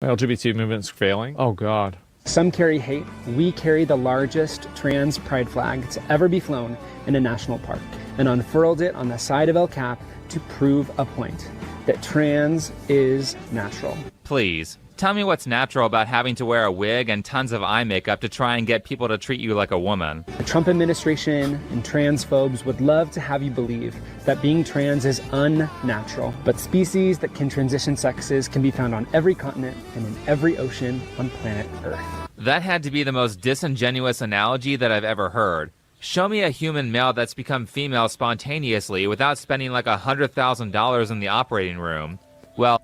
LGBT movement's failing? Oh, God. Some carry hate. We carry the largest trans pride flag to ever be flown in a national park and unfurled it on the side of El Cap to prove a point that trans is natural. Please, tell me what's natural about having to wear a wig and tons of eye makeup to try and get people to treat you like a woman. The Trump administration and transphobes would love to have you believe that being trans is unnatural, but species that can transition sexes can be found on every continent and in every ocean on planet Earth. That had to be the most disingenuous analogy that I've ever heard. Show me a human male that's become female spontaneously without spending like $100,000 in the operating room. Well,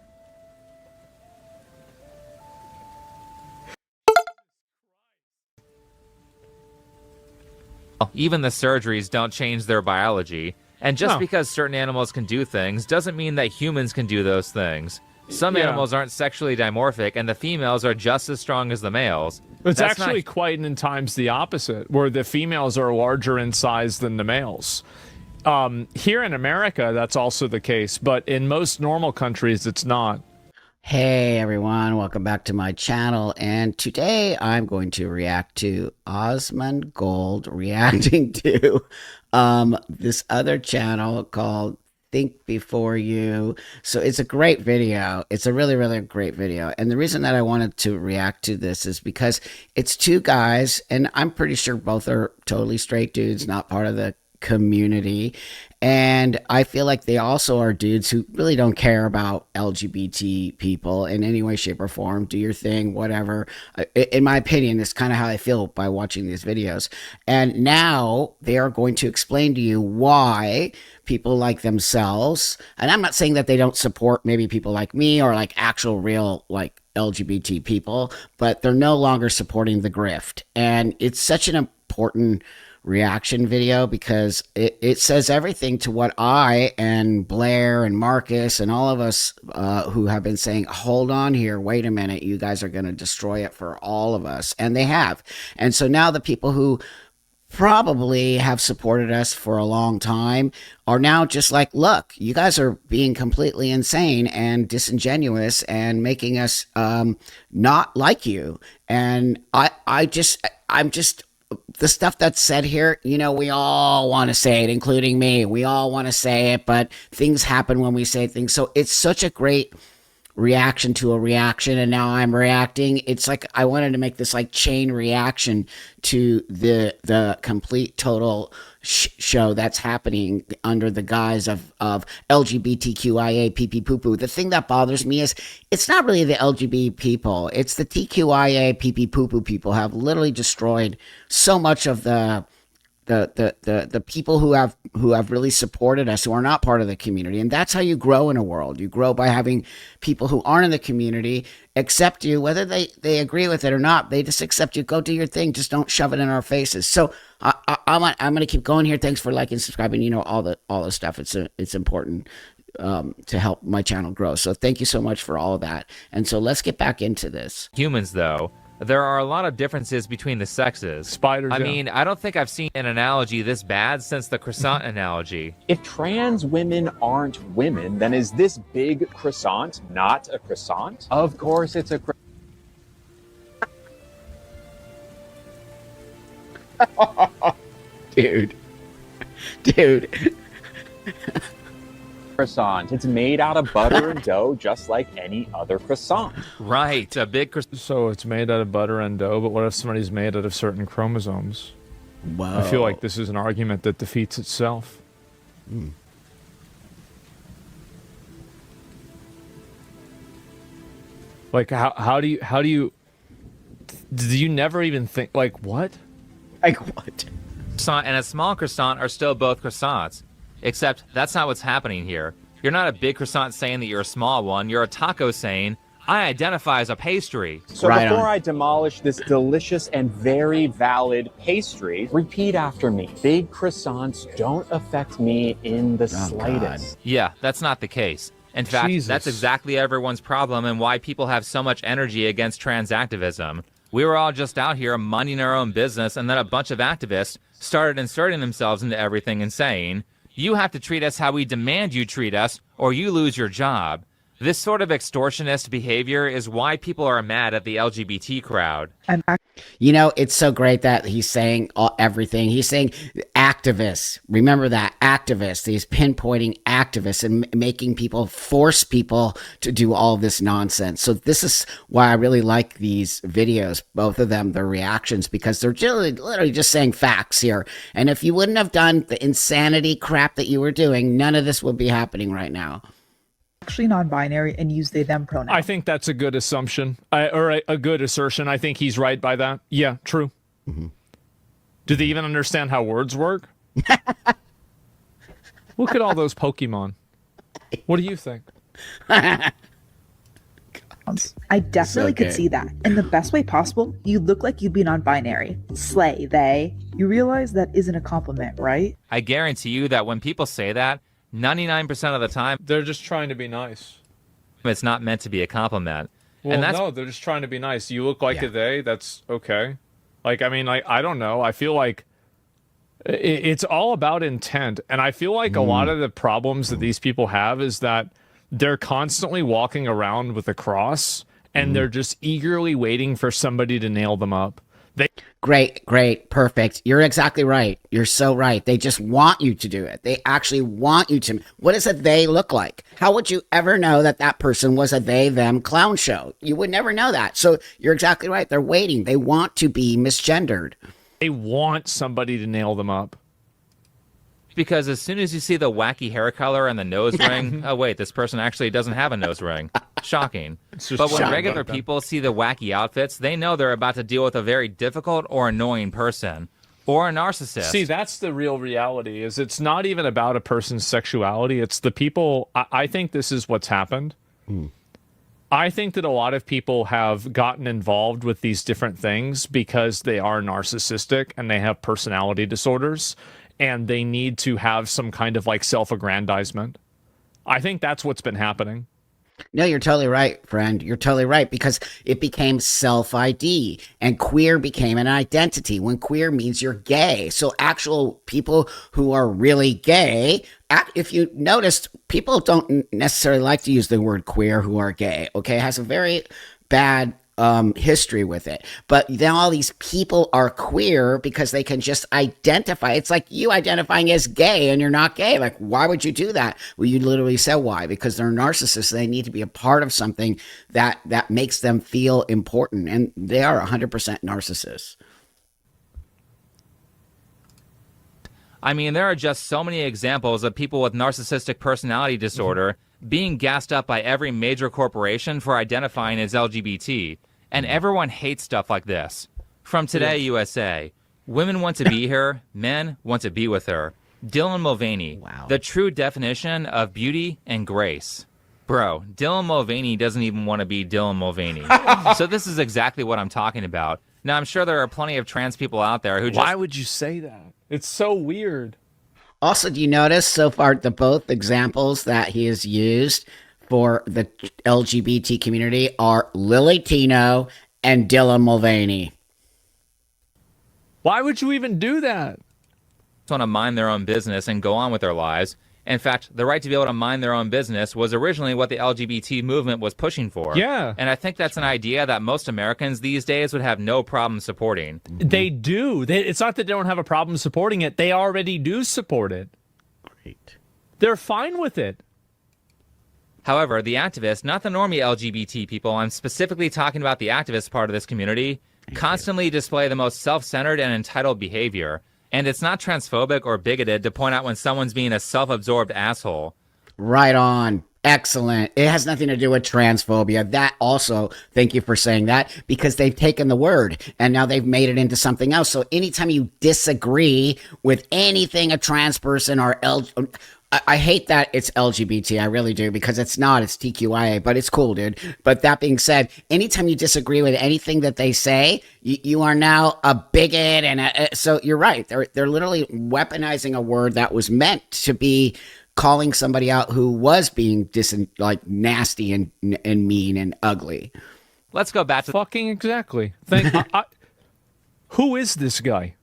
even the surgeries don't change their biology. And just because certain animals can do things doesn't mean that humans can do those things. Some animals aren't sexually dimorphic, and the females are just as strong as the males. It's actually quite in times the opposite, where the females are larger in size than the males. Here in America, that's also the case, but in most normal countries, it's not. Hey everyone, welcome back to my channel, and today I'm going to react to AsmondGold reacting to this other channel called Think Before You. So it's a great video. It's a really, really great video. And the reason that I wanted to react to this is because it's two guys, and I'm pretty sure both are totally straight dudes, not part of the community. And I feel like they also are dudes who really don't care about LGBT people in any way, shape, or form. Do your thing, whatever. In my opinion, it's kind of how I feel by watching these videos. And now they are going to explain to you why people like themselves, and I'm not saying that they don't support maybe people like me or like actual real like LGBT people, but they're no longer supporting the grift. And it's such an important reaction video because it says everything to what I and Blair and Marcus and all of us who have been saying, hold on here, wait a minute, you guys are going to destroy it for all of us. And they have. And so now the people who probably have supported us for a long time are now just like, look, you guys are being completely insane and disingenuous and making us not like you. And I'm just the stuff that's said here, you know, we all want to say it, including me. We all want to say it, but things happen when we say things. So it's such a great reaction to a reaction, and now I'm reacting. It's like I wanted to make this like chain reaction to the complete total show that's happening under the guise of LGBTQIA pee pee poo poo. The thing that bothers me is it's not really the LGBT people, it's the TQIA pee pee poo poo people have literally destroyed so much of the people who have really supported us, who are not part of the community. And that's how you grow in a world. You grow by having people who aren't in the community accept you, whether they agree with it or not. They just accept you. Go do your thing. Just don't shove it in our faces. So I'm going to keep going here. Thanks for liking, subscribing, you know, all the stuff. It's important to help my channel grow. So thank you so much for all of that. And so let's get back into this. Humans, though, there are a lot of differences between the sexes. Spiders. I mean, I don't think I've seen an analogy this bad since the croissant analogy. If trans women aren't women, then is this big croissant not a croissant? Of course it's a Dude. croissant. It's made out of butter and dough just like any other croissant. Right, a big croissant. So it's made out of butter and dough, but what if somebody's made out of certain chromosomes? Wow. I feel like this is an argument that defeats itself. Like how do you never even think like what? Like what? Croissant and a small croissant are still both croissants. Except that's not what's happening here. You're not a big croissant saying that you're a small one. You're a taco saying, I identify as a pastry. So before I demolish this delicious and very valid pastry, repeat after me. Big croissants don't affect me in the slightest. Yeah, that's not the case. In fact, that's exactly everyone's problem and why people have so much energy against trans activism. We were all just out here minding our own business, and then a bunch of activists started inserting themselves into everything and saying, you have to treat us how we demand you treat us, or you lose your job. This sort of extortionist behavior is why people are mad at the LGBT crowd. You know, it's so great that he's saying everything. He's saying activists. Remember that, activists. He's pinpointing activists and making people, force people to do all this nonsense. So this is why I really like these videos, both of them, their reactions, because they're literally just saying facts here. And if you wouldn't have done the insanity crap that you were doing, none of this would be happening right now. Actually non-binary and use they them pronouns. I think that's a good assumption, or a good assertion. I think he's right by that. Yeah, true. Mm-hmm. Do they even understand how words work? Look at all those Pokemon. What do you think? I definitely could see that. In the best way possible, you look like you'd be non-binary. Slay, they. You realize that isn't a compliment, right? I guarantee you that when people say that, 99% of the time, they're just trying to be nice. It's not meant to be a compliment. Well, no, they're just trying to be nice. You look like a they, that's okay. Like, I mean, like, I don't know. I feel like it's all about intent. And I feel like a lot of the problems that these people have is that they're constantly walking around with a cross and they're just eagerly waiting for somebody to nail them up. Great, perfect. You're exactly right. You're so right. They just want you to do it. They actually want you to. What does a they look like? How would you ever know that that person was a they, them clown show? You would never know that. So you're exactly right. They're waiting. They want to be misgendered. They want somebody to nail them up. Because as soon as you see the wacky hair color and the nose ring, oh wait, this person actually doesn't have a nose ring. Shocking. But when regular people see the wacky outfits, they know they're about to deal with a very difficult or annoying person. Or a narcissist. See, that's the real reality, is it's not even about a person's sexuality. It's the people. I think this is what's happened. I think that a lot of people have gotten involved with these different things because they are narcissistic and they have personality disorders. And they need to have some kind of like self-aggrandizement. I think that's what's been happening. No, you're totally right, friend. You're totally right, because it became self-ID and queer became an identity when queer means you're gay. So actual people who are really gay, if you noticed, people don't necessarily like to use the word queer who are gay. Okay, it has a very bad history with it, but then all these people are queer because they can just identify. It's like you identifying as gay and you're not gay. Like, why would you do that? Well, you literally said why, because they're narcissists. They need to be a part of something that makes them feel important, and they are 100% narcissists. I mean, there are just so many examples of people with narcissistic personality disorder being gassed up by every major corporation for identifying as LGBT. And everyone hates stuff like this. From Today USA, women want to be her, men want to be with her. Dylan Mulvaney, the true definition of beauty and grace. Bro, Dylan Mulvaney doesn't even want to be Dylan Mulvaney. So this is exactly what I'm talking about. Now, I'm sure there are plenty of trans people out there who just... Why would you say that? It's so weird. Also, do you notice so far the both examples that he has used for the LGBT community are Lilly Tino and Dylan Mulvaney? Why would you even do that? Want to mind their own business and go on with their lives. In fact, the right to be able to mind their own business was originally what the LGBT movement was pushing for. Yeah. And I think that's an idea that most Americans these days would have no problem supporting. They do. It's not that they don't have a problem supporting it. They already do support it. Great. They're fine with it. However, the activists, not the normie LGBT people, I'm specifically talking about the activist part of this community, constantly display the most self-centered and entitled behavior. And it's not transphobic or bigoted to point out when someone's being a self-absorbed asshole. Right on. Excellent. It has nothing to do with transphobia. That also, thank you for saying that, because they've taken the word and now they've made it into something else. So anytime you disagree with anything a trans person or I hate that it's LGBT. I really do, because it's not. It's TQIA, but it's cool, dude. But that being said, anytime you disagree with anything that they say, you are now a bigot. And so you're right. They're literally weaponizing a word that was meant to be calling somebody out who was being nasty and mean and ugly. Let's go back to fucking exactly. Who is this guy?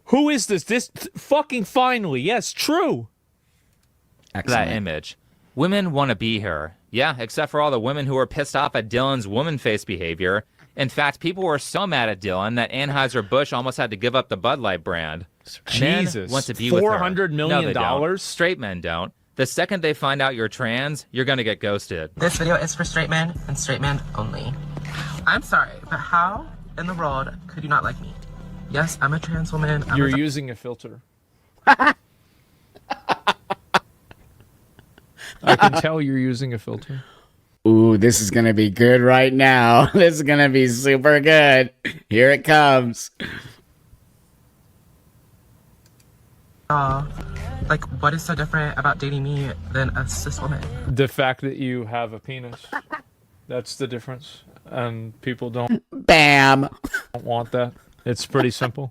Who is this? This fucking finally. Yes, true. Excellent. That image. Women want to be her. Yeah, except for all the women who were pissed off at Dylan's woman face behavior. In fact, people were so mad at Dylan that Anheuser-Busch almost had to give up the Bud Light brand. Jesus. Men want to be with her. $400 million? No, they don't. Straight men don't. The second they find out you're trans, you're going to get ghosted. This video is for straight men and straight men only. I'm sorry, but how in the world could you not like me? Yes, I'm a trans woman. You're using a filter. I can tell you're using a filter. Ooh, this is going to be good right now. This is going to be super good. Here it comes. Like, what is so different about dating me than a cis woman? The fact that you have a penis. That's the difference. And people don't Bam. want that. It's pretty simple.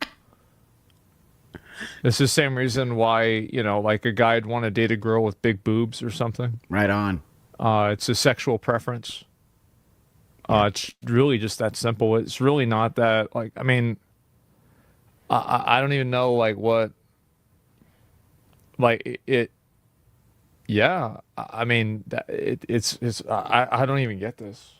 It's the same reason why, like a guy'd want to date a girl with big boobs or something. Right on. It's a sexual preference. It's really just that simple. It's really not that, like, I mean, I don't even know, like, what, like, yeah, I mean, I don't even get this.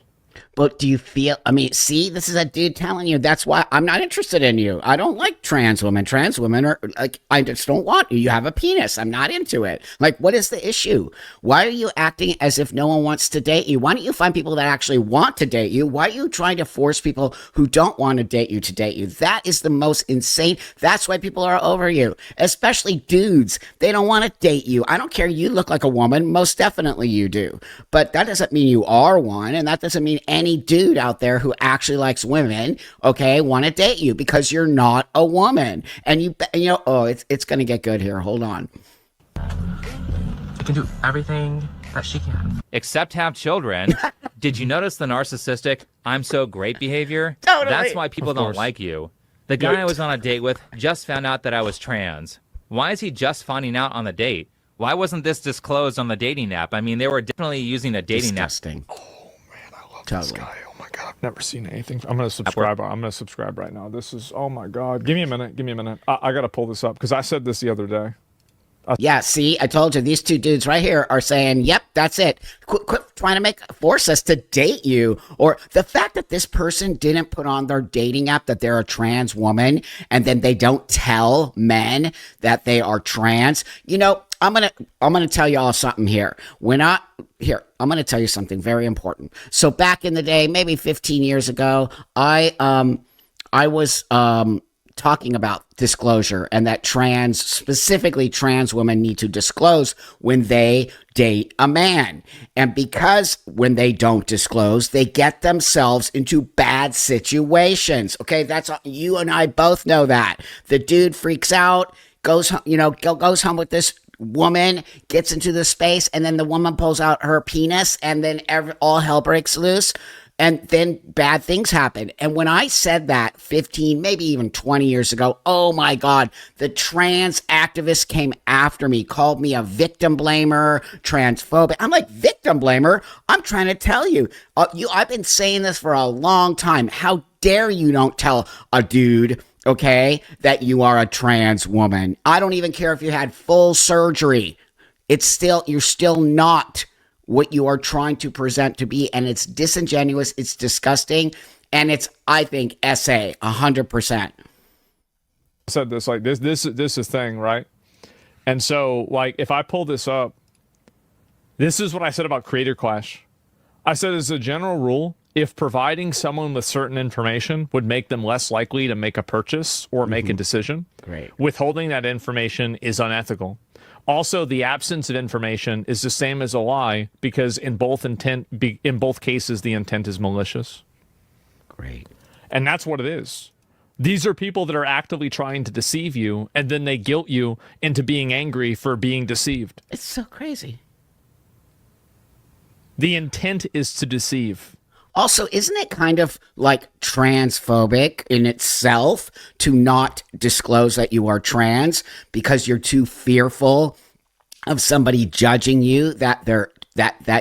But do you feel, I mean, see, this is a dude telling you that's why I'm not interested in you. I don't like trans women. Trans women are like, I just don't want you. You have a penis. I'm not into it. Like, what is the issue? Why are you acting as if no one wants to date you? Why don't you find people that actually want to date you? Why are you trying to force people who don't want to date you to date you? That is the most insane. That's why people are over you, especially dudes. They don't want to date you. I don't care. You look like a woman. Most definitely you do. But that doesn't mean you are one. And that doesn't mean any dude out there who actually likes women, okay, want to date you because you're not a woman. And you know, oh, it's going to get good here. Hold on. I can do everything that she can. Except have children. Did you notice the narcissistic, I'm so great behavior? Totally. That's why people don't like you. The guy I was on a date with just found out that I was trans. Why is he just finding out on the date? Why wasn't this disclosed on the dating app? I mean, they were definitely using a dating Disgusting. app. This guy, oh my god, I've never seen anything. I'm gonna subscribe. I'm gonna subscribe right now. This is, oh my god. Give me a minute. I gotta pull this up because I said this the other day. Yeah, see, I told you, these two dudes right here are saying, yep, that's it. Quit trying to force us to date you. Or the fact that this person didn't put on their dating app that they're a trans woman, and then they don't tell men that they are trans. You know, I'm gonna tell you all something here. I'm gonna tell you something very important. So back in the day, maybe 15 years ago, I was talking about disclosure and that specifically trans women need to disclose when they date a man. And because when they don't disclose, they get themselves into bad situations. Okay, that's you and I both know that. The dude freaks out, goes home with this woman, gets into the space, and then the woman pulls out her penis, and then all hell breaks loose. And then bad things happen. And when I said that 15, maybe even 20 years ago, oh my God, the trans activists came after me, called me a victim blamer, transphobic. I'm like, victim blamer? I'm trying to tell you, I've been saying this for a long time. How dare you don't tell a dude, okay, that you are a trans woman? I don't even care if you had full surgery. You're still not what you are trying to present to be, and it's disingenuous, it's disgusting, and it's, I think, SA 100%. I said this, like, this is thing, right? And so, like, if I pull this up, this is what I said about Creator Clash. I said, as a general rule, if providing someone with certain information would make them less likely to make a purchase or make a decision, great, withholding that information is unethical. Also, the absence of information is the same as a lie because in both cases, the intent is malicious. Great. And that's what it is. These are people that are actively trying to deceive you, and then they guilt you into being angry for being deceived. It's so crazy. The intent is to deceive. Also, isn't it kind of like transphobic in itself to not disclose that you are trans because you're too fearful of somebody judging you that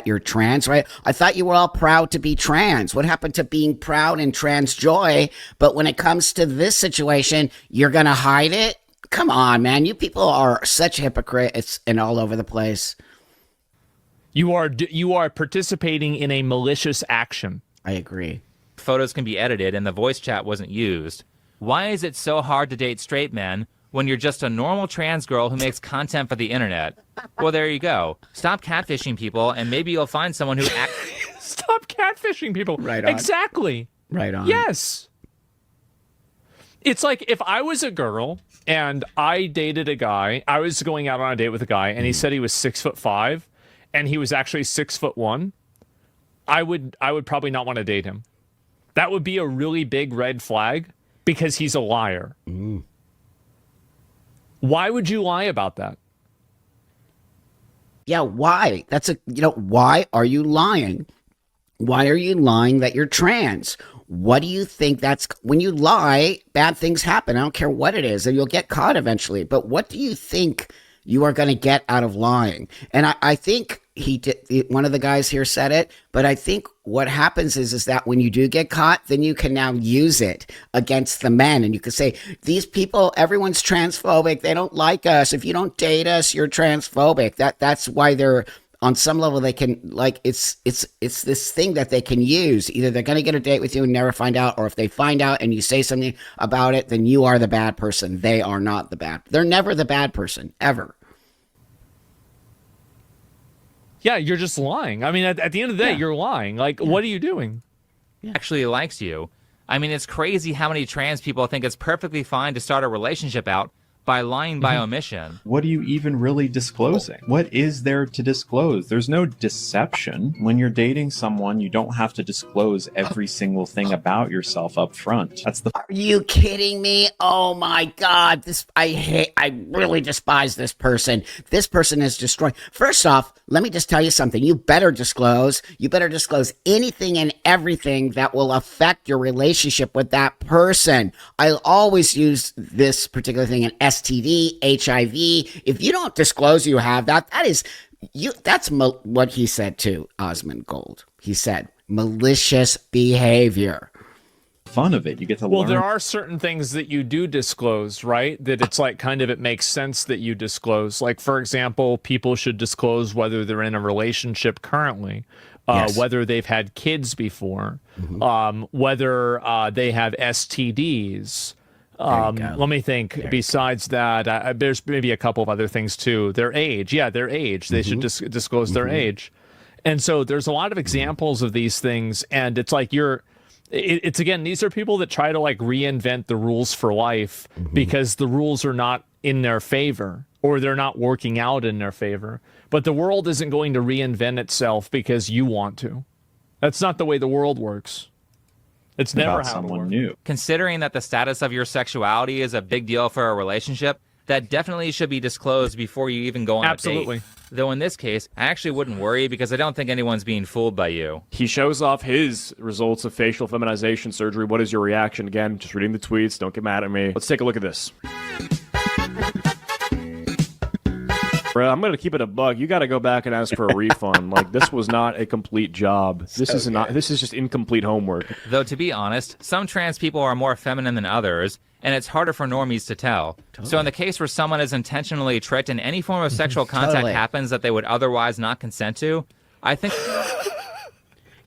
you're trans, right? I thought you were all proud to be trans. What happened to being proud and trans joy? But when it comes to this situation, you're going to hide it? Come on, man. You people are such hypocrites and all over the place. You are participating in a malicious action. I agree. Photos can be edited and the voice chat wasn't used. Why is it so hard to date straight men when you're just a normal trans girl who makes content for the internet? Well, there you go. Stop catfishing people, and maybe you'll find someone who Stop catfishing people. Right on. Exactly. Right on. Yes. It's like if I was a girl and I dated a guy, I was going out on a date with a guy, and he said he was 6'5", and he was actually 6'1". I would probably not want to date him. That would be a really big red flag because he's a liar. Why would you lie about that? Yeah, why? Why are you lying? Why are you lying that you're trans? What do you think when you lie, bad things happen. I don't care what it is, and you'll get caught eventually. But what do you think you are going to get out of lying? And I think one of the guys here said it, but I think what happens is that when you do get caught, then you can now use it against the men. And you can say, these people, everyone's transphobic. They don't like us. If you don't date us, you're transphobic. That's why they're, on some level, they can, like, it's this thing that they can use. Either they're going to get a date with you and never find out, or if they find out and you say something about it, then you are the bad person. They are not they're never the bad person, ever. Yeah, you're just lying. I mean, at the end of the day, you're lying. Like, what are you doing? actually likes you. I mean, it's crazy how many trans people think it's perfectly fine to start a relationship out by lying by omission. What are you even really disclosing? What is there to disclose? There's no deception. When you're dating someone, you don't have to disclose every single thing about yourself up front. That's the... Are you kidding me? Oh my God. I really despise this person. This person is destroying. First off, let me just tell you something. You better disclose anything and everything that will affect your relationship with that person. I'll always use this particular thing in STD, HIV. If you don't disclose you have that, that's what he said to OsmondGold. He said malicious behavior. Fun of it. You get to learn. Well, there are certain things that you do disclose, right? That it's like kind of, it makes sense that you disclose. Like, for example, people should disclose whether they're in a relationship currently, Yes. whether they've had kids before, whether they have STDs. Let me think. Besides that, there's maybe a couple of other things too. Their age. Yeah, their age. They should disclose their age. And so there's a lot of examples of these things. And it's like it's again, these are people that try to like reinvent the rules for life because the rules are not in their favor or they're not working out in their favor. But the world isn't going to reinvent itself because you want to. That's not the way the world works. It's never how someone new. Considering that the status of your sexuality is a big deal for a relationship, that definitely should be disclosed before you even go on a date. Though in this case, I actually wouldn't worry because I don't think anyone's being fooled by you. He shows off his results of facial feminization surgery. What is your reaction? Again, just reading the tweets. Don't get mad at me. Let's take a look at this. Bro, I'm going to keep it a bug. You got to go back and ask for a refund. Like, this was not a complete job. This is just incomplete homework. Though, to be honest, some trans people are more feminine than others, and it's harder for normies to tell. So in the case where someone is intentionally tricked and any form of sexual contact happens that they would otherwise not consent to, I think...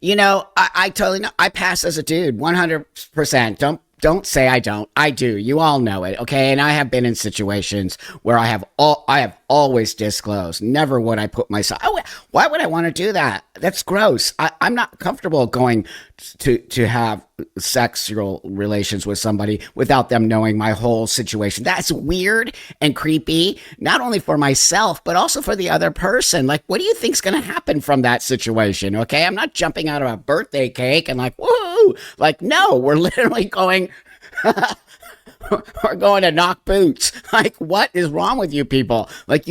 You know, I totally know. I pass as a dude, 100%. Don't say I don't. I do. You all know it, okay? And I have been in situations where I have always disclosed. Never would I put myself... why would I want to do that? That's gross. I'm not comfortable going to have sexual relations with somebody without them knowing my whole situation. That's weird and creepy, not only for myself, but also for the other person. Like, what do you think's going to happen from that situation, okay? I'm not jumping out of a birthday cake and like, woo! Like, no, we're literally going... We're going to knock boots. Like, what is wrong with you people? Like,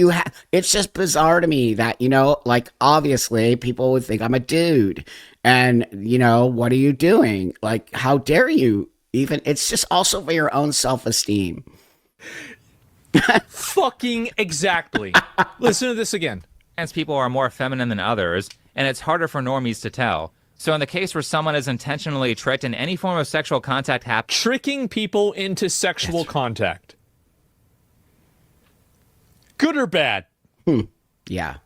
it's just bizarre to me that, like, obviously people would think I'm a dude. And, what are you doing? Like, how dare you even? It's just also for your own self-esteem. Fucking exactly. Listen to this again. Trans people are more feminine than others, and it's harder for normies to tell. So in the case where someone is intentionally tricked and any form of sexual contact happens... Tricking people into sexual contact. Good or bad? Yeah.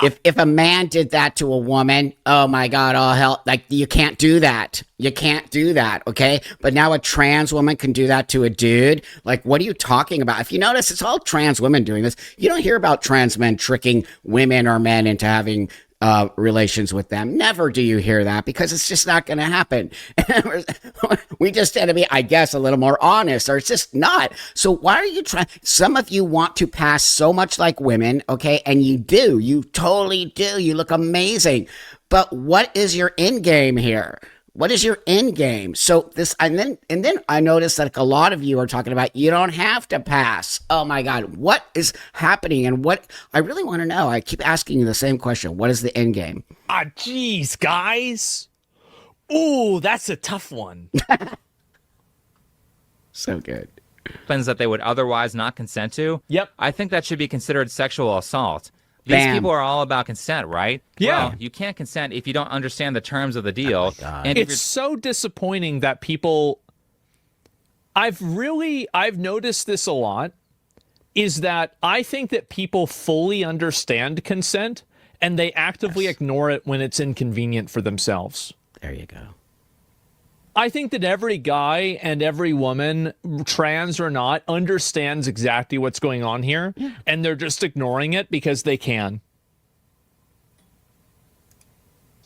if a man did that to a woman, oh my God, all hell, like you can't do that. You can't do that, okay? But now a trans woman can do that to a dude. Like, what are you talking about? If you notice, it's all trans women doing this. You don't hear about trans men tricking women or men into having relations with them. Never do you hear that, because it's just not going to happen. We just tend to be, I guess, a little more honest, or it's just not. So why are you trying? Some of you want to pass so much like women, okay? And you do. You totally do. You look amazing. But what is your end game here? What is your end game? So this, and then I noticed that a lot of you are talking about you don't have to pass. Oh my God, what is happening? And what I really want to know, I keep asking you the same question. What is the end game? Geez, guys. Ooh, that's a tough one. So good. Things that they would otherwise not consent to. Yep. I think that should be considered sexual assault. These people are all about consent, right? Yeah. Well, you can't consent if you don't understand the terms of the deal. And it's so disappointing that people, I've noticed this a lot, is that I think that people fully understand consent and they actively ignore it when it's inconvenient for themselves. There you go. I think that every guy and every woman, trans or not, understands exactly what's going on here, and they're just ignoring it because they can.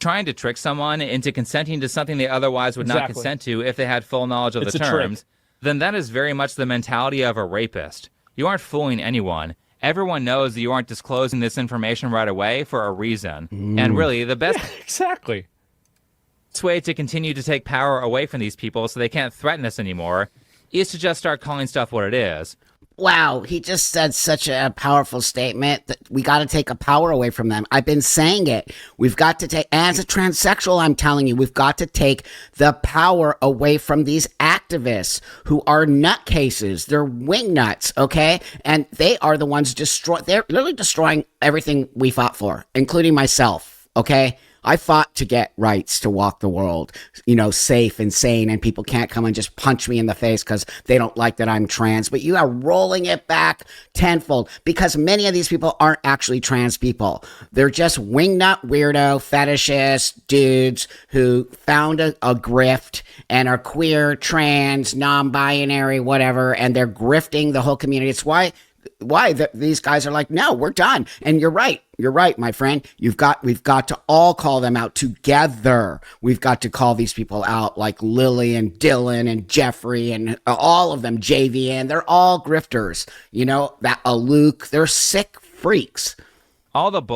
Trying to trick someone into consenting to something they otherwise would not consent to if they had full knowledge of the terms, then that is very much the mentality of a rapist. You aren't fooling anyone. Everyone knows that you aren't disclosing this information right away for a reason. And really, the best... Exactly. way to continue to take power away from these people so they can't threaten us anymore is to just start calling stuff what it is. Wow, he just said such a powerful statement that we got to take a power away from them. I've been saying it. We've got to take, as a transsexual, I'm telling you, we've got to take the power away from these activists who are nutcases. They're wingnuts, okay? And they are the ones they're literally destroying everything we fought for, including myself, okay? I fought to get rights to walk the world, safe and sane, and people can't come and just punch me in the face because they don't like that I'm trans. But you are rolling it back tenfold, because many of these people aren't actually trans people. They're just wingnut, weirdo, fetishist dudes who found a grift and are queer, trans, non-binary, whatever, and they're grifting the whole community. It's why these guys are like, no, we're done. And you're right, my friend. We've got to all call them out together. We've got to call these people out, like Lilly and Dylan and Jeffrey and all of them, JVN. They're all grifters. That Luke, they're sick freaks.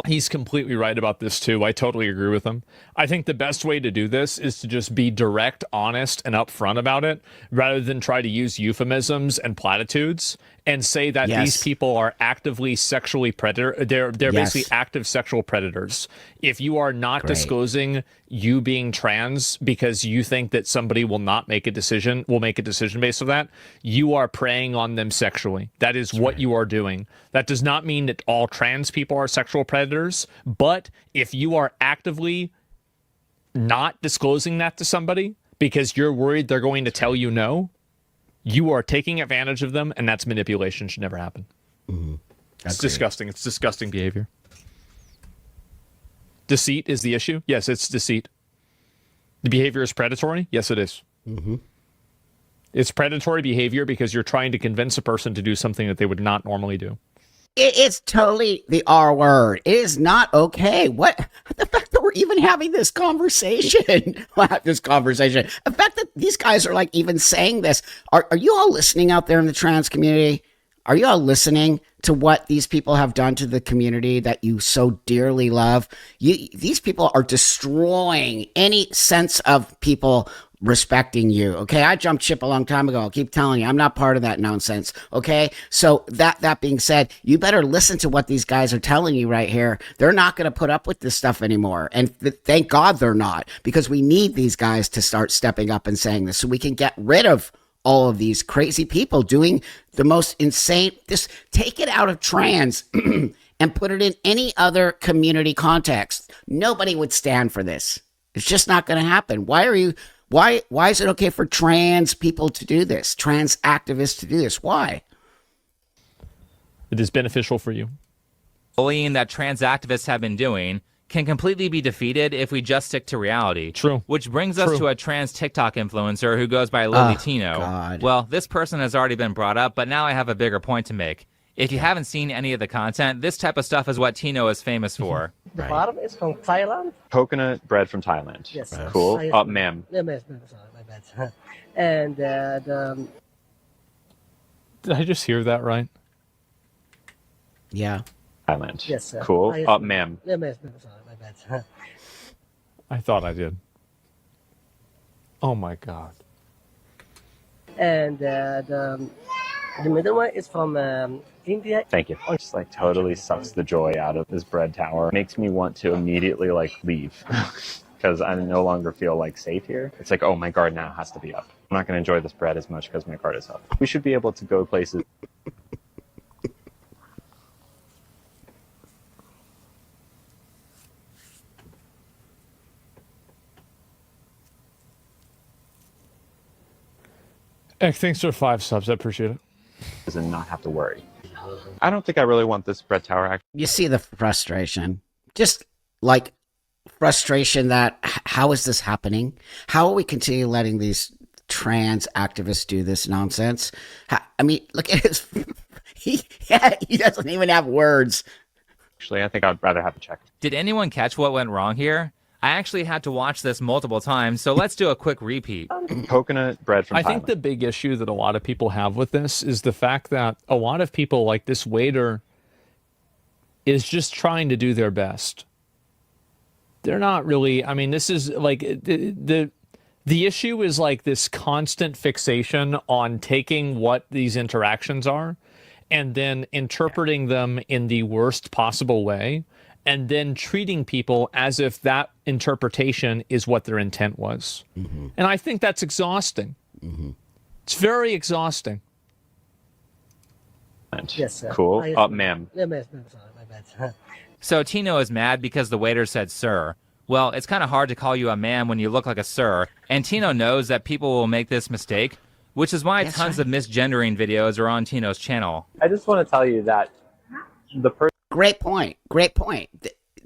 He's completely right about this too. I totally agree with him. I think the best way to do this is to just be direct, honest, and upfront about it, rather than try to use euphemisms and platitudes and say that these people are actively sexually predator. They're basically active sexual predators. If you are not disclosing you being trans because you think that somebody will make a decision based on that, you are preying on them sexually. That is what you are doing. That does not mean that all trans people are sexual predators, but if you are actively not disclosing that to somebody because you're worried they're going to tell you no, you are taking advantage of them, and that's manipulation. Should never happen. It's disgusting. It's disgusting behavior. Deceit is the issue. Yes, it's deceit. The behavior is predatory. Yes, it is. It's predatory behavior because you're trying to convince a person to do something that they would not normally do. It's totally the R word. It is not okay. The fact that we're even having this conversation, the fact that these guys are like even saying this, are you all listening out there in the trans community? Are you all listening to what these people have done to the community that you so dearly love? These people are destroying any sense of people respecting you. Okay, I jumped ship a long time ago. I'll keep telling you, I'm not part of that nonsense. Okay, so that being said, you better listen to what these guys are telling you right here. They're not going to put up with this stuff anymore, and thank God they're not, because we need these guys to start stepping up and saying this so we can get rid of all of these crazy people doing the most insane. Just take it out of trans and put it in any other community context. Nobody would stand for this. It's just not going to happen. Why is it okay for trans people to do this? Trans activists to do this? Why? It is beneficial for you. bullying that trans activists have been doing can completely be defeated if we just stick to reality. True. Which brings us to a trans TikTok influencer who goes by Lilly Tino. God. Well, this person has already been brought up, but now I have a bigger point to make. If you haven't seen any of the content, this type of stuff is what Tino is famous for. The farm is from Thailand. Coconut bread from Thailand. Yes. Cool. Thailand. Ma'am. No, ma'am, sorry, my bad. And the Did I just hear that right? Yeah. Thailand. yes, sir. Cool. I- Ma'am. No, ma'am, sorry, my bad. I thought I did. Oh my God. And the middle one is from India. Thank you. It just like totally sucks the joy out of this bread tower. Makes me want to immediately like leave because I no longer feel like safe here. It's like, oh, my guard now has to be up. I'm not going to enjoy this bread as much because my guard is up. We should be able to go places. Hey, thanks for 5 subs. I appreciate it. And not have to worry. I don't think I really want this bread tower act. You see the frustration. Just like frustration that how is this happening? How will we continue letting these trans activists do this nonsense? I mean, look at his. He doesn't even have words. Actually, I think I'd rather have a check. Did anyone catch what went wrong here? I actually had to watch this multiple times, so let's do a quick repeat. Coconut bread from I think Thailand. the big issue that a lot of people have with this is the fact that a lot of people, like this waiter, is just trying to do their best. They're not really, I mean, this is like, the issue is like this constant fixation on taking what these interactions are and then interpreting them in the worst possible way, and then treating people as if that interpretation is what their intent was. Mm-hmm. And I think that's exhausting. Mm-hmm. It's very exhausting. Yes, sir. Cool. Ma'am. No, ma'am, sorry, my bad. So Tino is mad because the waiter said sir. Well, it's kind of hard to call you a ma'am when you look like a sir, and Tino knows that people will make this mistake, which is why tons of misgendering videos are on Tino's channel. I just want to tell you that the person. Great point. Great point.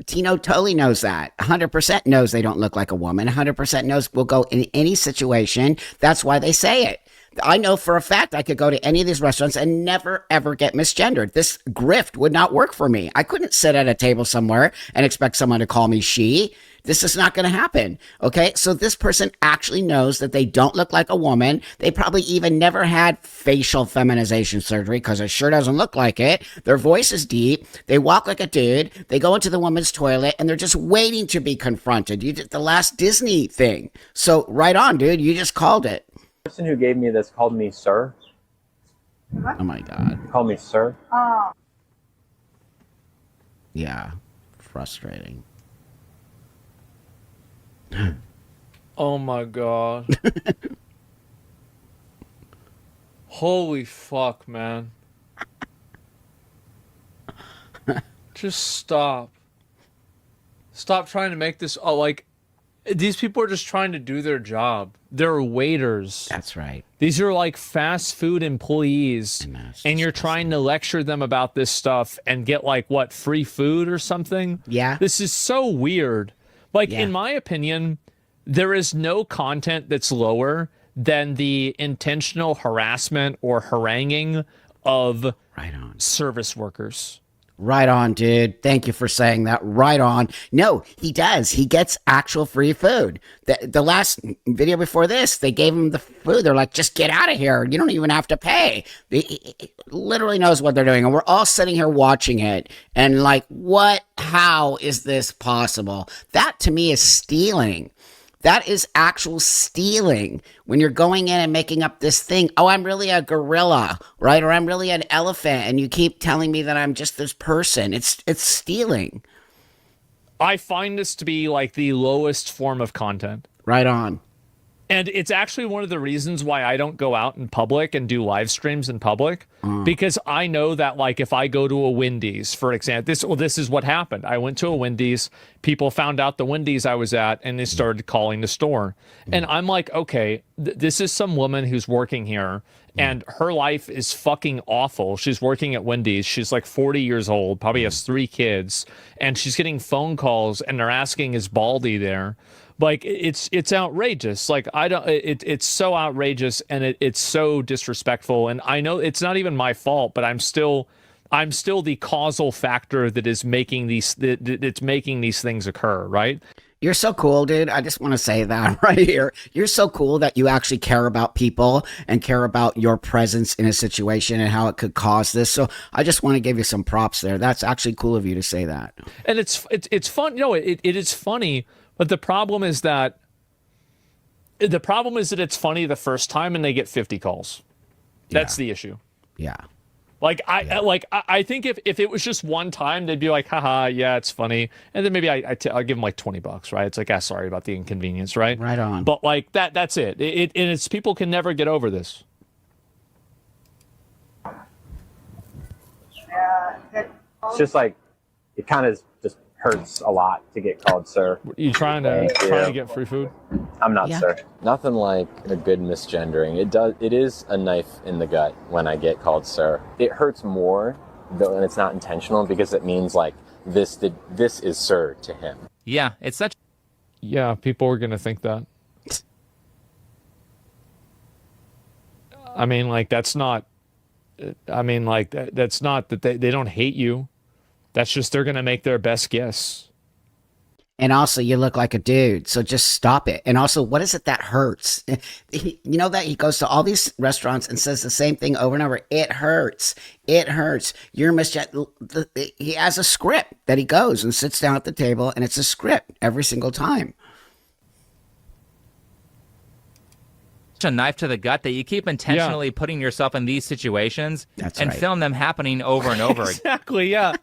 Tino totally knows that. 100% knows they don't look like a woman. 100% knows we'll go in any situation. That's why they say it. I know for a fact I could go to any of these restaurants and never, ever get misgendered. This grift would not work for me. I couldn't sit at a table somewhere and expect someone to call me she. This is not going to happen. Okay. So this person actually knows that they don't look like a woman. They probably even never had facial feminization surgery because it sure doesn't look like it. Their voice is deep. They walk like a dude. They go into the woman's toilet and they're just waiting to be confronted. You did the last Disney thing. So right on, dude. You just called it. The person who gave me this called me sir. Oh my God. Called me sir. Yeah. Frustrating. Oh my God. Holy fuck, man. Just stop. Stop trying to make this, like, these people are just trying to do their job. They're waiters. That's right. These are like fast food employees. And you're trying to lecture them about this stuff and get like, what, free food or something? Yeah. This is so weird. Like, in my opinion, there is no content that's lower than the intentional harassment or haranguing of service workers. Right on, dude. Thank you for saying that. Right on. No, he does. He gets actual free food. The last video before this, they gave him the food. They're like, just get out of here. You don't even have to pay. He literally knows what they're doing. And we're all sitting here watching it. And like, what? How is this possible? That to me is stealing. That is actual stealing when you're going in and making up this thing. Oh, I'm really a gorilla, right? Or I'm really an elephant, and you keep telling me that I'm just this person. It's stealing. I find this to be like the lowest form of content. Right on. And it's actually one of the reasons why I don't go out in public and do live streams in public, because I know that, like, if I go to a Wendy's, for example, this is what happened. I went to a Wendy's, people found out the Wendy's I was at, and they started calling the store. And I'm like, okay, this is some woman who's working here, and her life is fucking awful. She's working at Wendy's. She's like 40 years old, probably has 3 kids, and she's getting phone calls, and they're asking, is Baldy there? Like, it's outrageous. Like, it's so outrageous, and it's so disrespectful. And I know it's not even my fault, but I'm still the causal factor that is making it's making these things occur, right? You're so cool, dude. I just want to say that right here. You're so cool that you actually care about people and care about your presence in a situation and how it could cause this. So I just want to give you some props there. That's actually cool of you to say that. And it's fun. It is funny, but the problem is that it's funny the first time and they get 50 calls. That's the issue. Yeah. I think if it was just one time, they'd be like, haha, yeah, it's funny. And then maybe I'll give them like $20, right? It's like, sorry about the inconvenience, right? Right on. But like that's it. And it's people can never get over this. It's just like, it kind of just hurts a lot to get called sir. You trying to get free food? I'm not, sir. Nothing like a good misgendering. It is a knife in the gut when I get called sir. It hurts more though, and it's not intentional, because it means like this is sir to him. Yeah, it's such. Yeah, people are gonna think that. I mean, like, that's not. I mean, like, that's not that they don't hate you. That's just they're gonna make their best guess. And also, you look like a dude, so just stop it. And also, what is it that hurts? You know that he goes to all these restaurants and says the same thing over and over. It hurts. It hurts. You're he has a script that he goes and sits down at the table, and it's a script every single time. A knife to the gut that you keep intentionally putting yourself in these situations and film them happening over and over again. Exactly, yeah.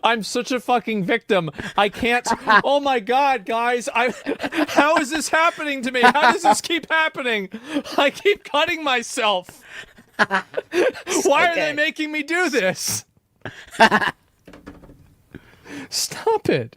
I'm such a fucking victim. I can't. Oh my God, guys. How is this happening to me? How does this keep happening? I keep cutting myself. Why are they making me do this? Stop it.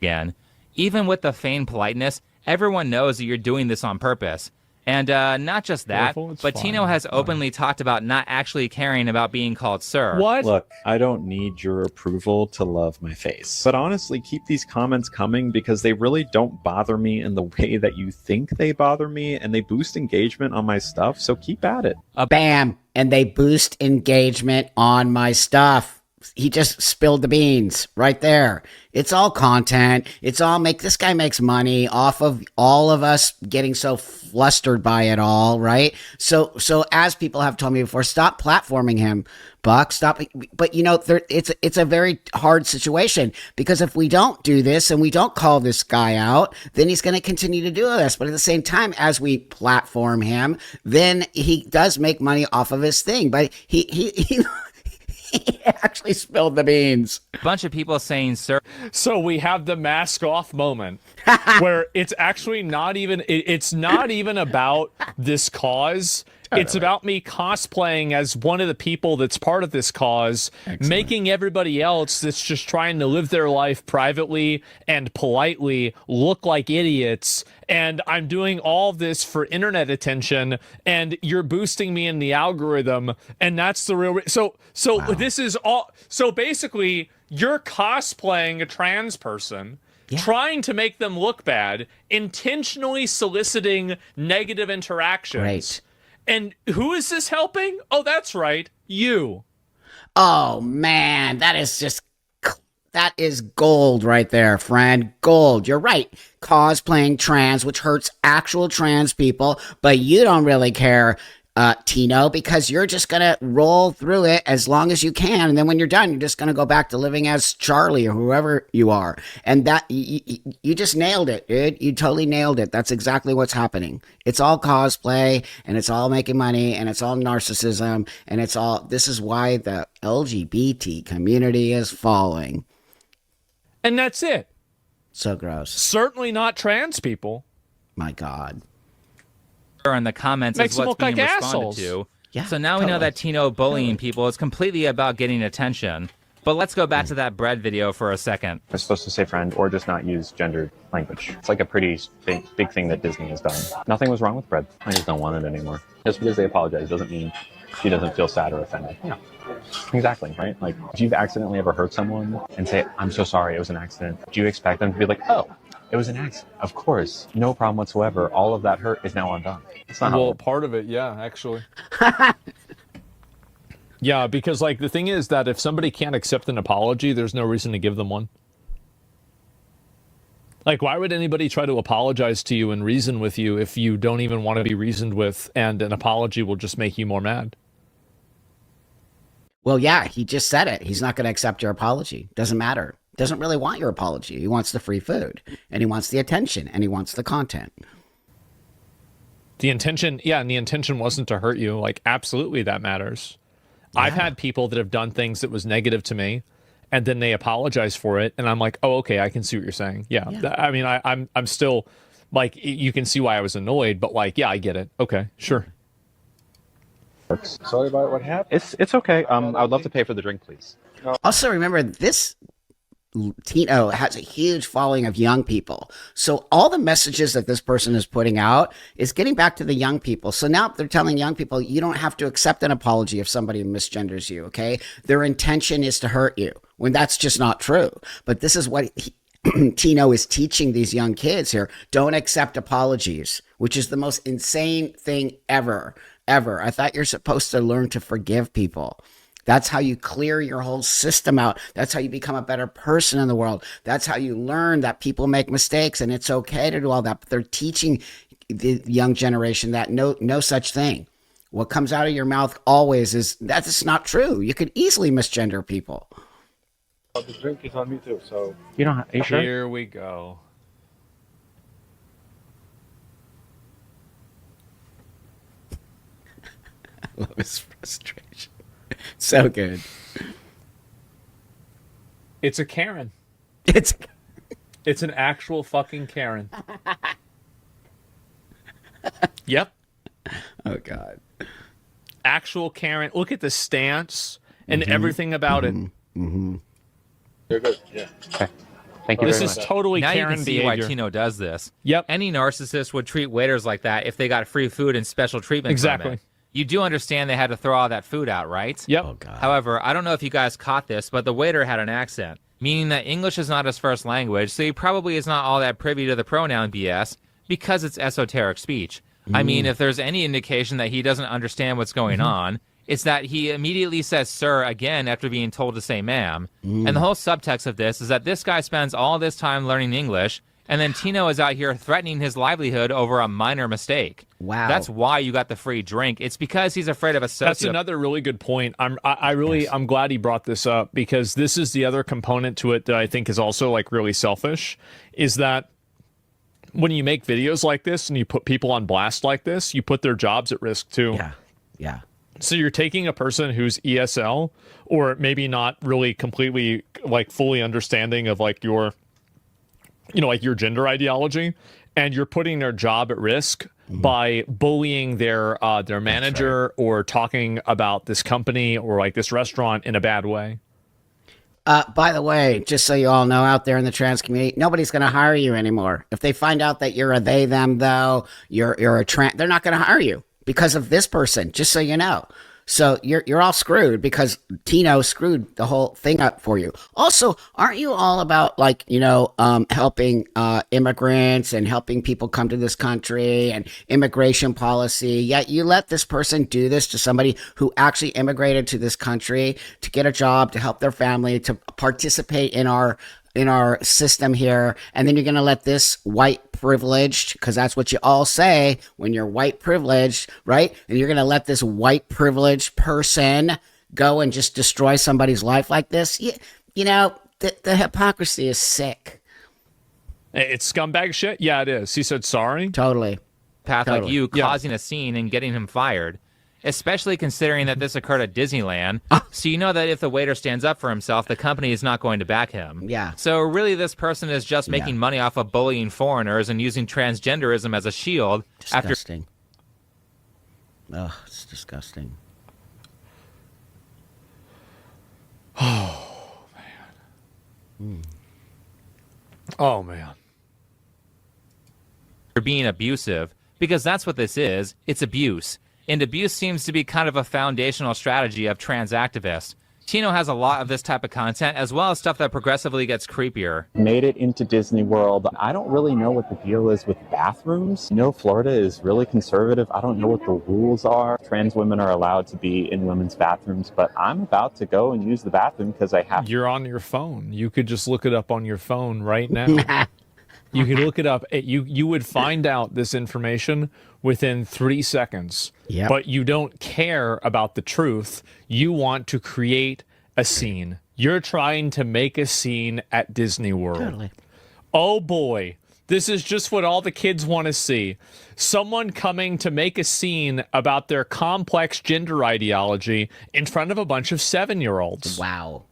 Again, even with the feigned politeness, everyone knows that you're doing this on purpose. And not just that, but Tino has openly talked about not actually caring about being called sir. What? Look, I don't need your approval to love my face. But honestly, keep these comments coming, because they really don't bother me in the way that you think they bother me, and they boost engagement on my stuff, so keep at it. Bam! And they boost engagement on my stuff. He just spilled the beans right there. It's all content. It's all this guy makes money off of all of us getting so flustered by it all, right? So as people have told me before, stop platforming him, Buck. Stop. But it's a very hard situation, because if we don't do this and we don't call this guy out, then he's going to continue to do this. But at the same time, as we platform him, then he does make money off of his thing. But he actually spilled the beans. A bunch of people saying sir. So we have the mask off moment where it's actually not even, it's not even about this cause. It's about me cosplaying as one of the people that's part of this cause, making everybody else that's just trying to live their life privately and politely look like idiots. And I'm doing all of this for internet attention, and you're boosting me in the algorithm, and that's the real. So this is all. So basically, you're cosplaying a trans person. Yeah. Trying to make them look bad, intentionally soliciting negative interactions. Right. And who is this helping? Oh, that's right, you. Oh, man, that is gold right there, friend. Gold. You're right. Cosplaying trans, which hurts actual trans people, but you don't really care, Tino, because you're just going to roll through it as long as you can. And then when you're done, you're just going to go back to living as Charlie or whoever you are. And that you just nailed it, dude. You totally nailed it. That's exactly what's happening. It's all cosplay, and it's all making money, and it's all narcissism, and this is why the LGBT community is falling. And that's it. So gross. Certainly not trans people. My God. In the comments Makes is them what's look being like responded assholes. to. Yeah, So now we know that Tino bullying people is completely about getting attention. But let's go back to that bread video for a second. We're supposed to say friend or just not use gendered language. It's like a pretty big thing that Disney has done. Nothing was wrong with bread. I just don't want it anymore. Just because they apologize doesn't mean she doesn't feel sad or offended. Yeah, exactly, right? Like, if you've accidentally ever hurt someone and say, I'm so sorry, it was an accident, do you expect them to be like, oh, it was an accident? Of course, no problem whatsoever. All of that hurt is now undone. It's not well, part of it, yeah, actually. Yeah, because like the thing is that if somebody can't accept an apology, there's no reason to give them one. Like, why would anybody try to apologize to you and reason with you if you don't even want to be reasoned with, and an apology will just make you more mad? Well, yeah, he just said it. He's not going to accept your apology. Doesn't matter. Doesn't really want your apology. He wants the free food, and he wants the attention, and he wants the content. The intention, yeah, and the intention wasn't to hurt you. Like, absolutely, that matters. Yeah. I've had people that have done things that was negative to me, and then they apologize for it, and I'm like, oh, okay, I can see what you're saying. Yeah. I mean, I'm still, like, you can see why I was annoyed, but like, yeah, I get it. Okay, sure. Sorry about what happened. It's okay. I would love to pay for the drink, please. Also, remember, this Tino has a huge following of young people. So all the messages that this person is putting out is getting back to the young people. So now they're telling young people, you don't have to accept an apology if somebody misgenders you, okay? Their intention is to hurt you, when that's just not true. But this is what Tino is teaching these young kids here. Don't accept apologies, which is the most insane thing ever. I thought you're supposed to learn to forgive people. That's how you clear your whole system out. That's how you become a better person in the world. That's how you learn that people make mistakes and it's okay to do all that. But they're teaching the young generation that no such thing. What comes out of your mouth always is that's not true. You could easily misgender people. The drink is on me too, so you don't. Are you sure? Here we go. I love his frustration. So good. It's a Karen. It's an actual fucking Karen. Yep. Oh God. Actual Karen. Look at the stance and everything about it. You're good. Yeah. Okay. Thank you. This very is much. totally now Karen you can see behavior. why Tino does this. Yep. Any narcissist would treat waiters like that if they got free food and special treatment. Exactly. From it. You do understand they had to throw all that food out, right? Yep. Oh, God. However, I don't know if you guys caught this, but the waiter had an accent, meaning that English is not his first language, so he probably is not all that privy to the pronoun BS because it's esoteric speech. I mean, if there's any indication that he doesn't understand what's going on, it's that he immediately says sir again after being told to say ma'am. And the whole subtext of this is that this guy spends all this time learning English, and then Tino is out here threatening his livelihood over a minor mistake. Wow. That's why you got the free drink. It's because he's afraid of a sociopath. That's another really good point. I'm glad he brought this up, because this is the other component to it that I think is also like really selfish, is that when you make videos like this and you put people on blast like this, you put their jobs at risk too. Yeah. So you're taking a person who's ESL, or maybe not really completely like fully understanding of like your, like your gender ideology, and you're putting their job at risk by bullying their manager, or talking about this company or like this restaurant in a bad way. By the way, just so you all know, out there in the trans community, nobody's going to hire you anymore. If they find out that you're a they, them, though, you're a trans, they're not going to hire you because of this person, just so you know. So you're all screwed because Tino screwed the whole thing up for you. Also, aren't you all about helping immigrants and helping people come to this country and immigration policy? Yet you let this person do this to somebody who actually immigrated to this country to get a job, to help their family, to participate in our system here, and then you're going to let this white privileged, because that's what you all say when you're white privileged, right? And you're going to let this white privileged person go and just destroy somebody's life like this? The hypocrisy is sick. It's scumbag shit. Yeah, it is. He said sorry. Totally. Like you causing a scene and getting him fired. especially considering that this occurred at Disneyland. So you know that if the waiter stands up for himself, the company is not going to back him. Yeah. So really this person is just making money off of bullying foreigners and using transgenderism as a shield. Disgusting. Oh, it's disgusting. Oh, man. Oh, man. For being abusive, because that's what this is. It's abuse. And abuse seems to be kind of a foundational strategy of trans activists. Tino has a lot of this type of content, as well as stuff that progressively gets creepier. Made it into Disney World. I don't really know what the deal is with bathrooms. You know, Florida is really conservative. I don't know what the rules are. Trans women are allowed to be in women's bathrooms, but I'm about to go and use the bathroom because I have to. You're on your phone. You could just look it up on your phone right now. You could look it up. You would find out this information within 3 seconds. Yep. But you don't care about the truth. You want to create a scene. You're trying to make a scene at Disney World. Totally. Oh boy. This is just what all the kids want to see. Someone coming to make a scene about their complex gender ideology in front of a bunch of 7-year-olds. Wow.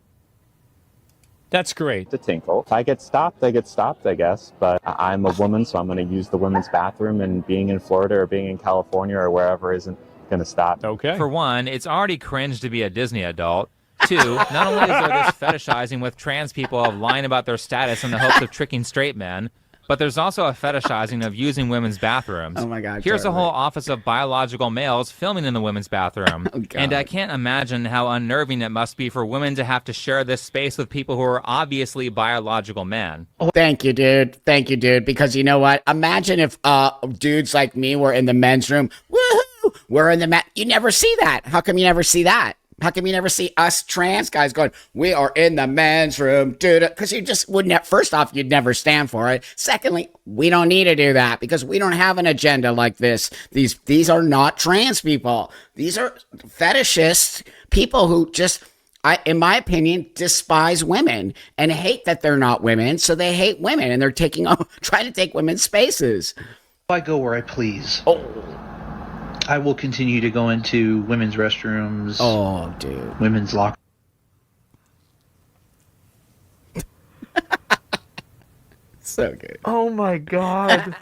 That's great. To tinkle. If I get stopped, I get stopped, I guess. But I'm a woman, so I'm going to use the women's bathroom, and being in Florida or being in California or wherever isn't going to stop. Okay. For one, it's already cringe to be a Disney adult. Two, not only is there this fetishizing with trans people of lying about their status in the hopes of tricking straight men, but there's also a fetishizing of using women's bathrooms. Oh my God. Here's totally. a whole office of biological males filming in the women's bathroom. Oh, God. And I can't imagine how unnerving it must be for women to have to share this space with people who are obviously biological men. Thank you, dude. Thank you, dude. Because you know what? Imagine if dudes like me were in the men's room. Woohoo! We're in the You never see that. How come you never see that? How come you never see us trans guys going, we are in the men's room, dude? Because you just wouldn't. First off, you'd never stand for it. Secondly, we don't need to do that because we don't have an agenda like this. These are not trans people. These are fetishists, people who just, in my opinion, despise women and hate that they're not women. So they hate women and they're trying to take women's spaces. I go where I please. Oh. I will continue to go into women's restrooms. Oh, dude. Women's locker. So good. Oh my God.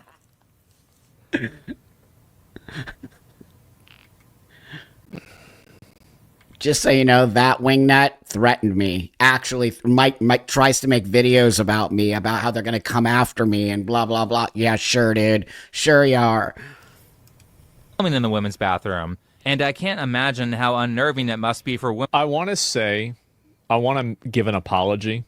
Just so you know, that wingnut threatened me. Actually, Mike tries to make videos about me, about how they're going to come after me and blah, blah, blah. Yeah, sure, dude. Sure you are. In the women's bathroom. And I can't imagine how unnerving it must be for women. I want to give an apology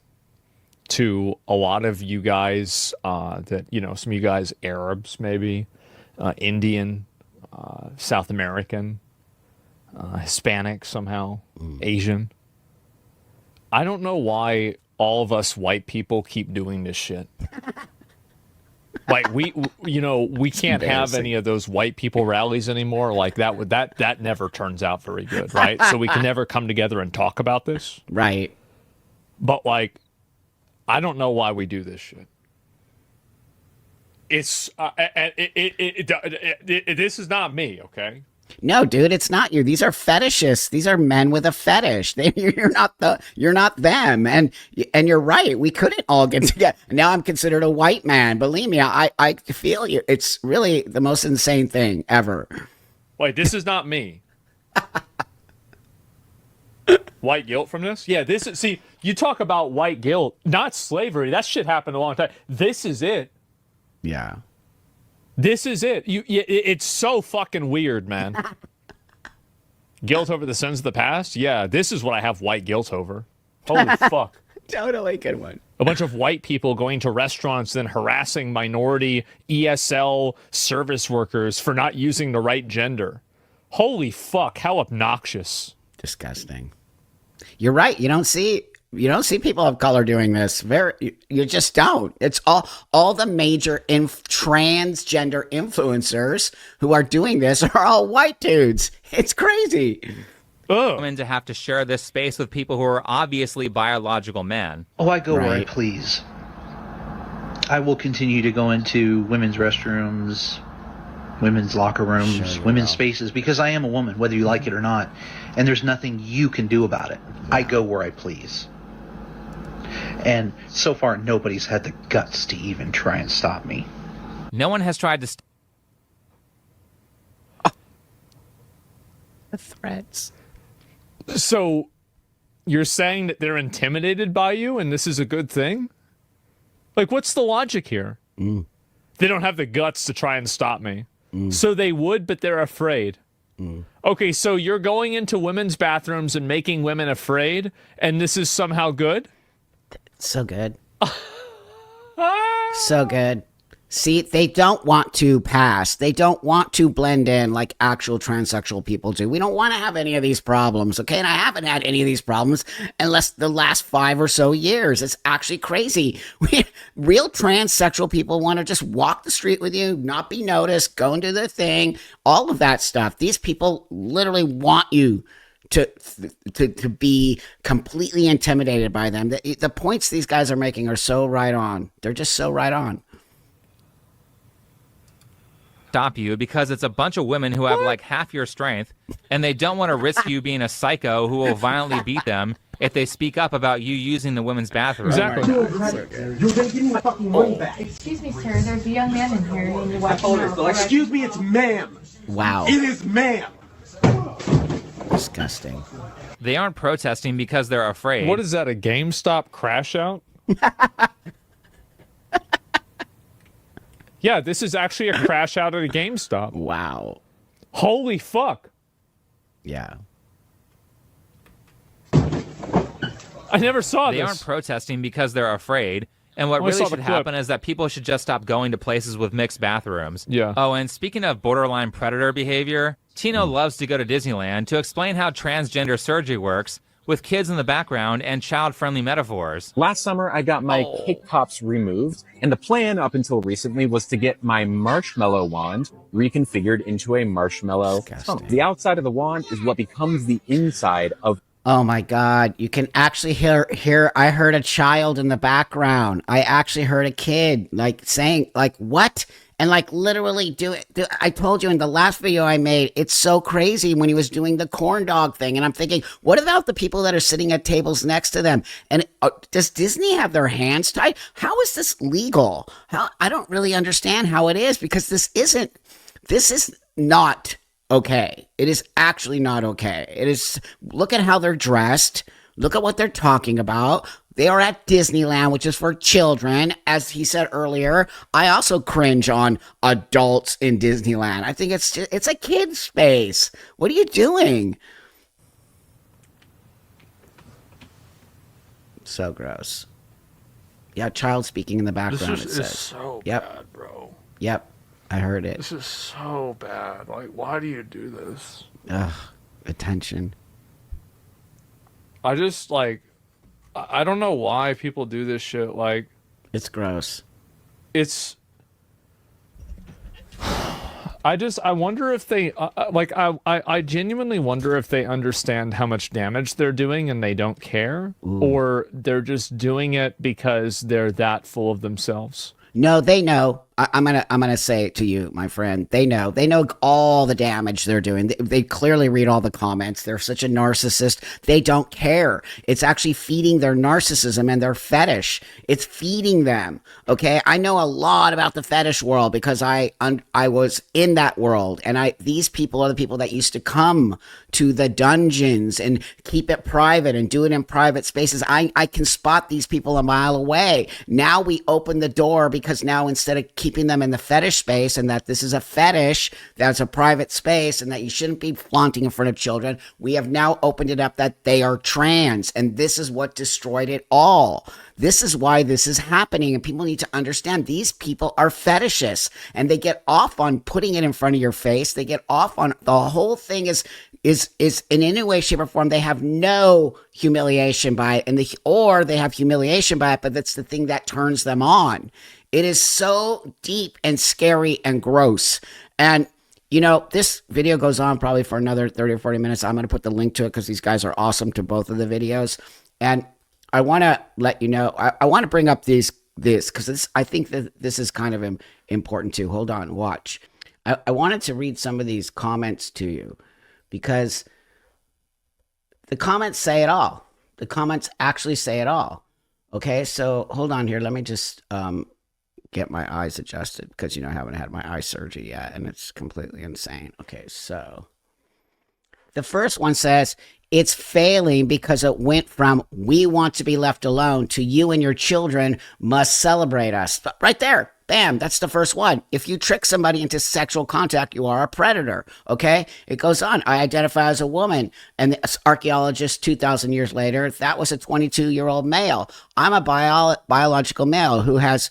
to a lot of you guys that, you know, some of you guys Arabs, maybe, Indian, South American, Hispanic somehow, Asian. I don't know why all of us white people keep doing this shit. Like we can't have any of those white people rallies anymore. Like that never turns out very good, right? So we can never come together and talk about this, right? But like, I don't know why we do this shit. It's this is not me, okay? No, dude, it's not you. These are fetishists. These are men with a fetish. You're not them. And you're right. We couldn't all get together. Now I'm considered a white man. Believe me, I feel you. It's really the most insane thing ever. Wait, this is not me. White guilt from this? Yeah, see, you talk about white guilt, not slavery. That shit happened a long time. This is it. Yeah. This is it. It's so fucking weird, man. Guilt over the sins of the past? Yeah, this is what I have white guilt over. Holy fuck. Totally good one. A bunch of white people going to restaurants and harassing minority ESL service workers for not using the right gender. Holy fuck, how obnoxious. Disgusting. You're right. You don't see people of color doing this. You just don't. It's all the major transgender influencers who are doing this are all white dudes. It's crazy. Women to have to share this space with people who are obviously biological men. Oh, I go where I please. I will continue to go into women's restrooms, women's locker rooms, women's spaces, because I am a woman, whether you like it or not. And there's nothing you can do about it. I go where I please. And so far, nobody's had the guts to even try and stop me. No one has tried to... The threats. So you're saying that they're intimidated by you and this is a good thing? Like, what's the logic here? They don't have the guts to try and stop me. So they would, but they're afraid. Okay, so you're going into women's bathrooms and making women afraid, and this is somehow good? So good. So good. See, they don't want to pass. They don't want to blend in like actual transsexual people do. We don't want to have any of these problems, okay? And I haven't had any of these problems unless the last 5 or so years. It's actually crazy. Real transsexual people want to just walk the street with you, not be noticed, go and do their thing, all of that stuff. These people literally want you to be completely intimidated by them. The points these guys are making are so right on. They're just so right on. Stop you because it's a bunch of women who have like half your strength, and they don't want to risk you being a psycho who will violently beat them if they speak up about you using the women's bathroom. Exactly. You're gonna give me my fucking money back. Excuse me, sir. There's a young man in here, and you're watching. Excuse me, it's ma'am. Wow. It is ma'am. Disgusting. They aren't protesting because they're afraid. What is that, a GameStop crash out? Yeah, this is actually a crash out at a GameStop. Wow. Holy fuck. Yeah. I never saw They this. aren't protesting because they're afraid. And what Oh, I really saw should the clip. happen is that people should just stop going to places with mixed bathrooms. Yeah. Oh, and speaking of borderline predator behavior, Tino loves to go to Disneyland to explain how transgender surgery works with kids in the background and child-friendly metaphors. Last summer, I got my cake pops removed, and the plan up until recently was to get my marshmallow wand reconfigured into a marshmallow tunnel. The outside of the wand is what becomes the inside of... Oh my God. You can actually hear, I heard a child in the background. I actually heard a kid like saying like, what? And like literally do it. I told you in the last video I made, it's so crazy when he was doing the corn dog thing. And I'm thinking, what about the people that are sitting at tables next to them? And does Disney have their hands tied? How is this legal? I don't really understand how it is, because this is not okay. It is actually not okay. It is, look at how they're dressed. Look at what they're talking about. They are at Disneyland, which is for children. As he said earlier, I also cringe on adults in Disneyland. I think it's a kid's space. What are you doing? So gross. Yeah, child speaking in the background. This is so bad, bro. Yep, I heard it. This is so bad. Like, why do you do this? Ugh, attention. I just, like, I don't know why people do this shit. Like, it's gross. It's... I wonder if they, I genuinely wonder if they understand how much damage they're doing and they don't care, or they're just doing it because they're that full of themselves. No, they know. I'm gonna say it to you, my friend. They know all the damage they're doing. They clearly read all the comments. They're such a narcissist. They don't care. It's actually feeding their narcissism and their fetish. It's feeding them. Okay, I know a lot about the fetish world because I was in that world, and these people are the people that used to come to the dungeons and keep it private and do it in private spaces. I can spot these people a mile away. Now we open the door because now instead of keeping them in the fetish space, and that this is a fetish, that's a private space, and that you shouldn't be flaunting in front of children, we have now opened it up that they are trans, and this is what destroyed it all. This is why this is happening, and people need to understand these people are fetishists, and they get off on putting it in front of your face. They get off on the whole thing is in any way, shape, or form. They have no humiliation by it, or they have humiliation by it, but that's the thing that turns them on. It is so deep and scary and gross. And, you know, this video goes on probably for another 30 or 40 minutes. I'm going to put the link to it because these guys are awesome to both of the videos. And I want to let you know, I want to bring up this because I think that this is kind of important too. Hold on, watch. I wanted to read some of these comments to you because the comments say it all. The comments actually say it all. Okay, so hold on here. Let me just get my eyes adjusted because, I haven't had my eye surgery yet and it's completely insane. Okay, so the first one says, it's failing because it went from we want to be left alone to you and your children must celebrate us. Right there. Bam, that's the first one. If you trick somebody into sexual contact, you are a predator, okay? It goes on. I identify as a woman, and archaeologists 2,000 years later, that was a 22-year-old male. I'm a biological male who has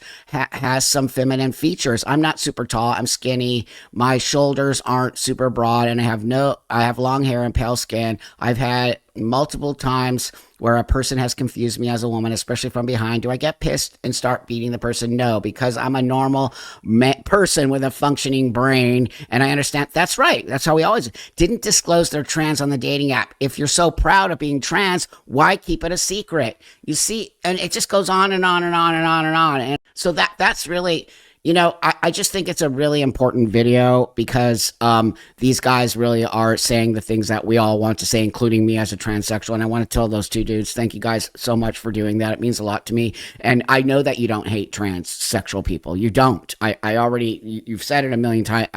some feminine features. I'm not super tall. I'm skinny. My shoulders aren't super broad, and I have long hair and pale skin. I've had multiple times where a person has confused me as a woman, especially from behind. Do I get pissed and start beating the person? No, because I'm a normal person with a functioning brain, and I understand that's right. That's how we always didn't disclose they're trans on the dating app. If you're so proud of being trans, why keep it a secret? You see, and it just goes on and on and on and on and on. And so that's really, I just think it's a really important video because these guys really are saying the things that we all want to say, including me as a transsexual. And I want to tell those two dudes, thank you guys so much for doing that. It means a lot to me. And I know that you don't hate transsexual people. You don't. You've said it a million times,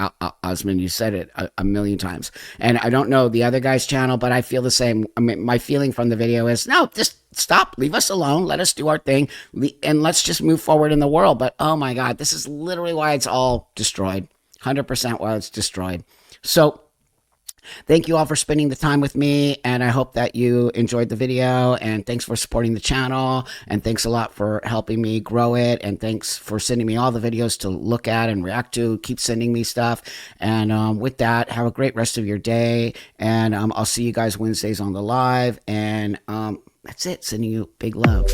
Osmond, you said it a million times. And I don't know the other guy's channel, but I feel the same. I mean, my feeling from the video is, no, just stop, leave us alone, let us do our thing, and let's just move forward in the world. But oh my God, this is literally why it's all destroyed. 100% why it's destroyed. So thank you all for spending the time with me, and I hope that you enjoyed the video, and thanks for supporting the channel, and thanks a lot for helping me grow it, and thanks for sending me all the videos to look at and react to. Keep sending me stuff, and with that, have a great rest of your day, and I'll see you guys Wednesdays on the live, and that's it. Sending you big love.